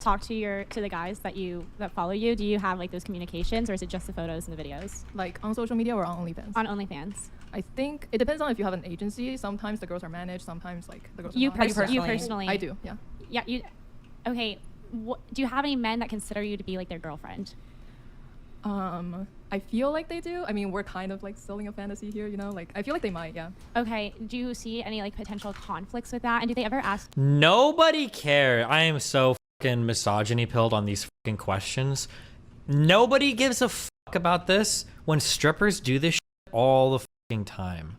talk to the guys that follow you? Do you have like those communications, or is it just the photos and the videos? Like on social media or on OnlyFans? On OnlyFans. I think it depends on if you have an agency. Sometimes the girls are managed, sometimes like the girls are You not. you personally? I do, yeah. Yeah, you. Okay, do you have any men that consider you to be like their girlfriend? I feel like they do. I mean, we're kind of like selling a fantasy here, you know? Like, I feel like they might, yeah. Okay, do you see any like potential conflicts with that? And do they ever ask? Nobody cares. I am so fucking misogyny pilled on these fucking questions. Nobody gives a fuck about this when strippers do this shit all the fucking time.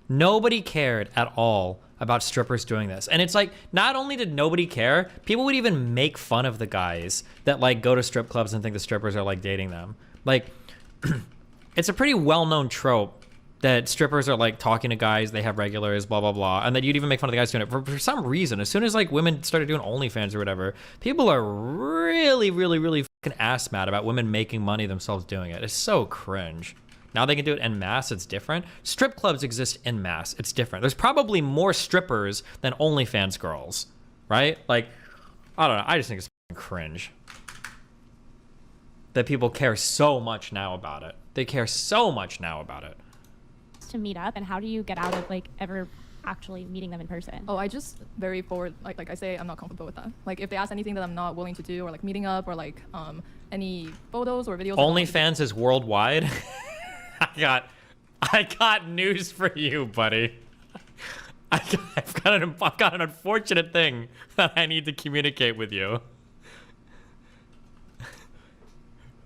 Nobody cared at all about strippers doing this. And it's like, not only did nobody care, people would even make fun of the guys that like go to strip clubs and think the strippers are like dating them. Like, it's a pretty well-known trope that strippers are like talking to guys, they have regulars, blah, blah, blah. And that you'd even make fun of the guys doing it. For some reason, as soon as like women started doing OnlyFans or whatever, people are really, really, really fucking ass mad about women making money themselves doing it. It's so cringe. Now they can do it en masse, it's different. Strip clubs exist en masse, it's different. There's probably more strippers than OnlyFans girls, right? Like, I don't know, I just think it's cringe that people care so much now about it. They care so much now about it. To meet up, and how do you get out of like ever actually meeting them in person? Oh, I just very forward, like I say, I'm not comfortable with that. Like if they ask anything that I'm not willing to do, or like meeting up, or like any photos or videos. OnlyFans is worldwide. I got news for you, buddy. I've got an unfortunate thing that I need to communicate with you.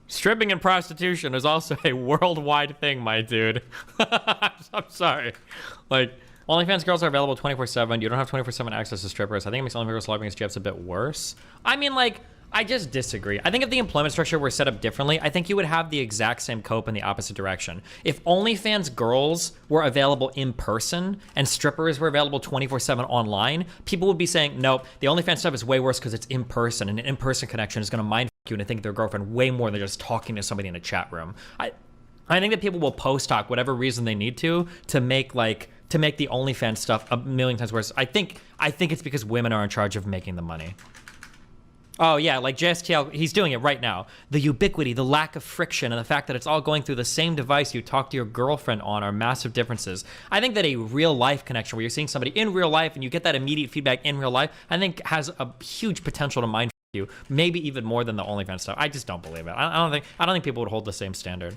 Stripping and prostitution is also a worldwide thing, my dude. I'm sorry. Like, OnlyFans girls are available 24/7. You don't have 24/7 access to strippers. I think it makes OnlyFans celebrities jobs a bit worse. I mean, like, I just disagree. I think if the employment structure were set up differently, I think you would have the exact same cope in the opposite direction. If OnlyFans girls were available in person and strippers were available 24/7 online, people would be saying, nope, the OnlyFans stuff is way worse because it's in person, and an in-person connection is going to mind you and think they're girlfriend way more than just talking to somebody in a chat room. I think that people will post talk whatever reason they need to make the OnlyFans stuff a million times worse. I think it's because women are in charge of making the money. Oh yeah, like JSTL, he's doing it right now. The ubiquity, the lack of friction, and the fact that it's all going through the same device you talk to your girlfriend on are massive differences. I think that a real life connection where you're seeing somebody in real life and you get that immediate feedback in real life, I think has a huge potential to mind you, maybe even more than the OnlyFans stuff. I just don't believe it. I don't think people would hold the same standard.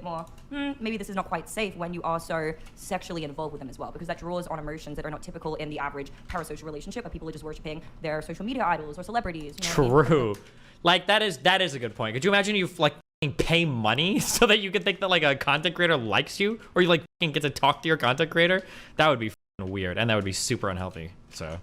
More maybe this is not quite safe when you are so sexually involved with them as well, because that draws on emotions that are not typical in the average parasocial relationship, where people are just worshiping their social media idols or celebrities. You know what I mean? Like that is a good point. Could you imagine you like pay money so that you can think that like a content creator likes you, or you like get to talk to your content creator? That would be weird, and that would be super unhealthy. So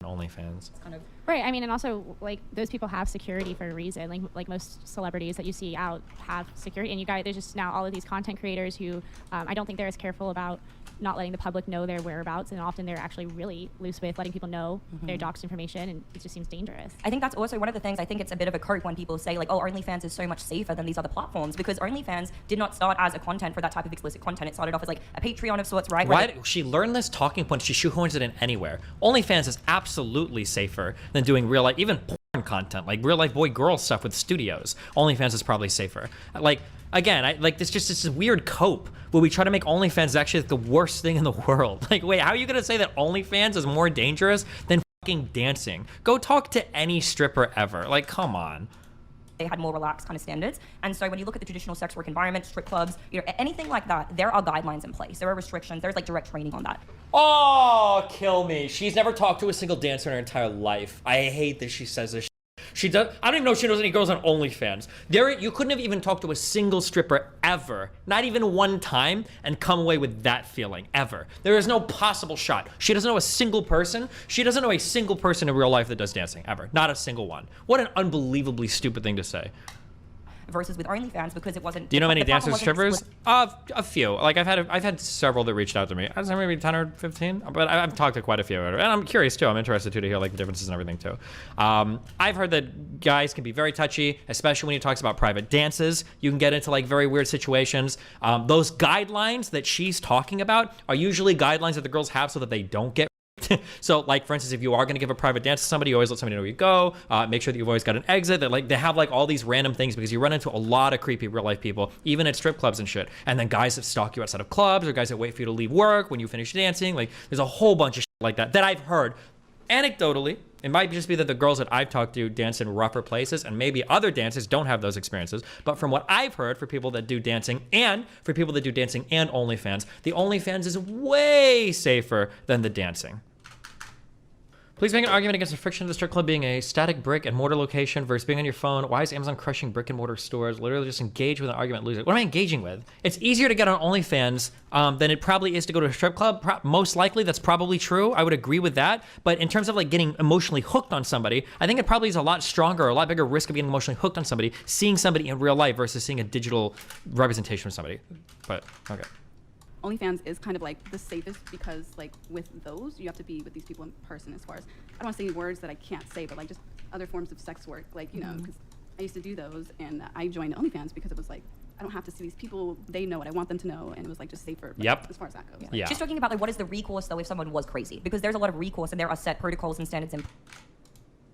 OnlyFans. Kind of Right. I mean, and also like those people have security for a reason. Like most celebrities that you see out have security, and you guys, there's just now all of these content creators who I don't think they're as careful about not letting the public know their whereabouts, and often they're actually really loose with letting people know their doxed information, and it just seems dangerous. I think that's also one of the things. I think it's a bit of a cope when people say like, oh, OnlyFans is so much safer than these other platforms, because OnlyFans did not start as a content for that type of explicit content. It started off as like a Patreon of sorts, right? Why she learned this talking point? She shoehorns it in anywhere. OnlyFans is absolutely safer than doing real life, even porn content, like real life boy girl stuff with studios. OnlyFans is probably safer. Like, again, this just this weird cope where we try to make OnlyFans actually the worst thing in the world. Like, wait, how are you gonna say that OnlyFans is more dangerous than fucking dancing? Go talk to any stripper ever. Like, come on. They had more relaxed kind of standards. And so when you look at the traditional sex work environment, strip clubs, you know, anything like that, there are guidelines in place. There are restrictions. There's like direct training on that. Oh, kill me. She's never talked to a single dancer in her entire life. I hate that she says this. She does. I don't even know if she knows any girls on OnlyFans. You couldn't have even talked to a single stripper ever, not even one time, and come away with that feeling ever. There is no possible shot. She doesn't know a single person. She doesn't know a single person in real life that does dancing ever. Not a single one. What an unbelievably stupid thing to say. Versus with OnlyFans, because it wasn't. Do you know many dancers, strippers? A few. Like I've had several that reached out to me. I was maybe 10 or 15, but I've talked to quite a few, and I'm curious too. I'm interested too to hear like the differences and everything too. I've heard that guys can be very touchy, especially when he talks about private dances. You can get into like very weird situations. Those guidelines that she's talking about are usually guidelines that the girls have so that they don't get So like, for instance, if you are going to give a private dance to somebody, you always let somebody know where you go. Make sure that you've always got an exit. That like they have like all these random things because you run into a lot of creepy real life people, even at strip clubs and shit. And then guys that stalk you outside of clubs, or guys that wait for you to leave work when you finish dancing. Like there's a whole bunch of shit like that I've heard. Anecdotally, it might just be that the girls that I've talked to dance in rougher places, and maybe other dancers don't have those experiences. But from what I've heard, for people that do dancing and for people that do dancing and OnlyFans, the OnlyFans is way safer than the dancing. Please make an argument against the friction of the strip club being a static brick and mortar location versus being on your phone. Why is Amazon crushing brick and mortar stores? Literally just engage with an argument, lose it. What am I engaging with? It's easier to get on OnlyFans than it probably is to go to a strip club. Most likely, that's probably true. I would agree with that. But in terms of like getting emotionally hooked on somebody, I think it probably is a lot stronger, a lot bigger risk of getting emotionally hooked on somebody, seeing somebody in real life versus seeing a digital representation of somebody. But, okay. OnlyFans is kind of like the safest because like with those, you have to be with these people in person as far as, I don't want to say any words that I can't say, but like just other forms of sex work, like, you know, because I used to do those and I joined OnlyFans because it was like, I don't have to see these people, they know what I want them to know, and it was like just safer like, as far as that goes. Yeah. Just talking about like what is the recourse though if someone was crazy, because there's a lot of recourse and there are set protocols and standards in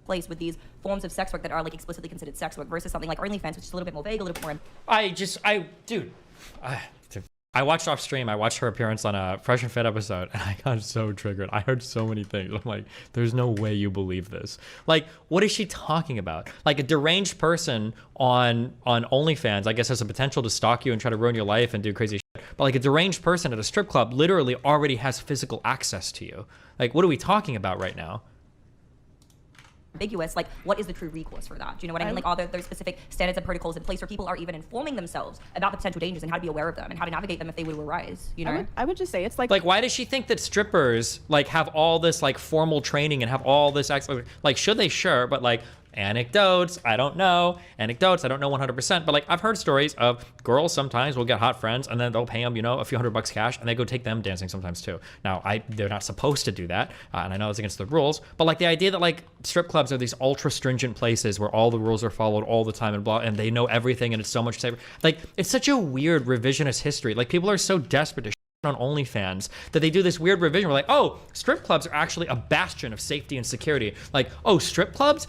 place with these forms of sex work that are like explicitly considered sex work versus something like OnlyFans, which is a little bit more vague, a little bit more. Dude, I watched off stream. I watched her appearance on a Fresh and Fit episode, and I got so triggered. I heard so many things. I'm like, there's no way you believe this. Like, what is she talking about? Like a deranged person on OnlyFans, I guess, has the potential to stalk you and try to ruin your life and do crazy shit. But like a deranged person at a strip club literally already has physical access to you. Like, what are we talking about right now? Ambiguous, like what is the true recourse for that? Do you know what I mean? Like are there specific standards and protocols in place where people are even informing themselves about the potential dangers and how to be aware of them and how to navigate them if they were to arise, you know? I would just say it's like why does she think that strippers like have all this like formal training and have all this like should they? Sure, but like anecdotes, I don't know 100%, but like I've heard stories of girls sometimes will get hot friends and then they'll pay them, you know, a few $100 cash and they go take them dancing sometimes too. Now they're not supposed to do that, and I know it's against the rules, but like the idea that like strip clubs are these ultra stringent places where all the rules are followed all the time and blah, and they know everything and it's so much safer. Like it's such a weird revisionist history. Like people are so desperate to on OnlyFans that they do this weird revision. We're like, oh, strip clubs are actually a bastion of safety and security. Like, oh, strip clubs,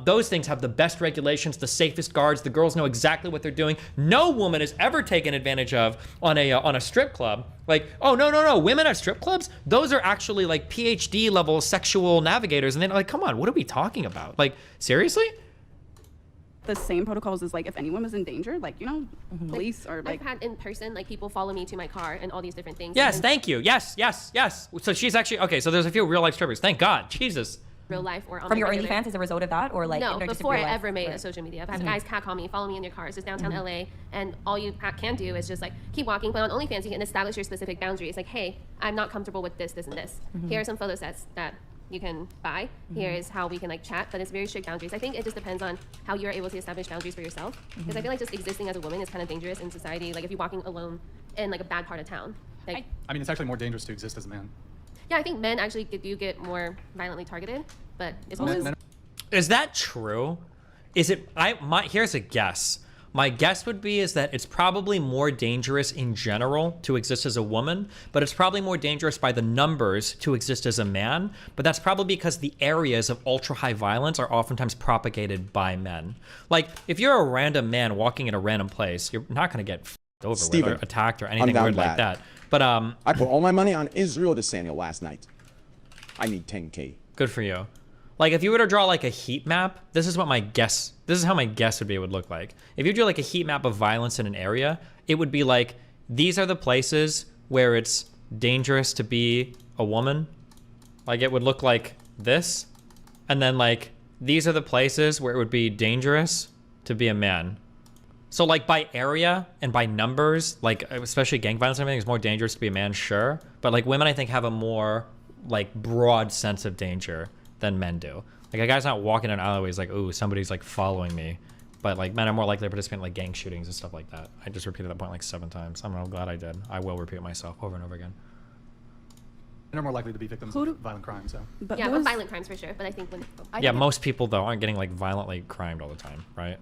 those things have the best regulations, the safest guards. The girls know exactly what they're doing. No woman is ever taken advantage of on a strip club. Like, oh, no, women at strip clubs, those are actually like PhD level sexual navigators. And then like, come on, what are we talking about? Like, seriously? the same protocols as like if anyone was in danger, like, you know, police or like. I've had in person, like people follow me to my car and all these different things. Yes, thank you. Yes. So she's actually, okay, so there's a few real life strippers. Thank God. Jesus. Real life or on From your regular. OnlyFans as a result of that, or like no, just before real I life? ever made Right. a social media. I've had guys catcall me, follow me in your cars. It's downtown LA, and all you can do is just like keep walking. But on OnlyFans, you can establish your specific boundaries. Like, hey, I'm not comfortable with this, this, and this. Here are some photo sets that you can buy. Here is how we can like chat, but it's very strict boundaries. I think it just depends on how you're able to establish boundaries for yourself. Because I feel like just existing as a woman is kind of dangerous in society. Like if you're walking alone in like a bad part of town. Like, I mean, it's actually more dangerous to exist as a man. yeah, I think men actually do get more violently targeted, but it's always. Is that true? Is it? Here's a guess. My guess would be is that it's probably more dangerous in general to exist as a woman, but it's probably more dangerous by the numbers to exist as a man. But that's probably because the areas of ultra high violence are oftentimes propagated by men. Like if you're a random man walking in a random place, you're not going to get f***ed over with or attacked or anything weird like that. But I put all my money on Israel Desania last night. I need 10K. Good for you. Like if you were to draw like a heat map, this is how my guess would be it would look like. If you drew like a heat map of violence in an area, it would be like, these are the places where it's dangerous to be a woman. Like it would look like this. And then like, these are the places where it would be dangerous to be a man. So like by area and by numbers, like especially gang violence and everything is more dangerous to be a man, sure. But like women I think have a more like broad sense of danger than men do. Like a guy's not walking in alleyways like, ooh, somebody's like following me. But like men are more likely to participate in like gang shootings and stuff like that. I just repeated that point like 7 times. I'm glad I did. I will repeat myself over and over again. Men are more likely to be victims of violent crime, so. But yeah, but violent crimes for sure. But I think when Yeah, most people though aren't getting like violently crimed all the time, right?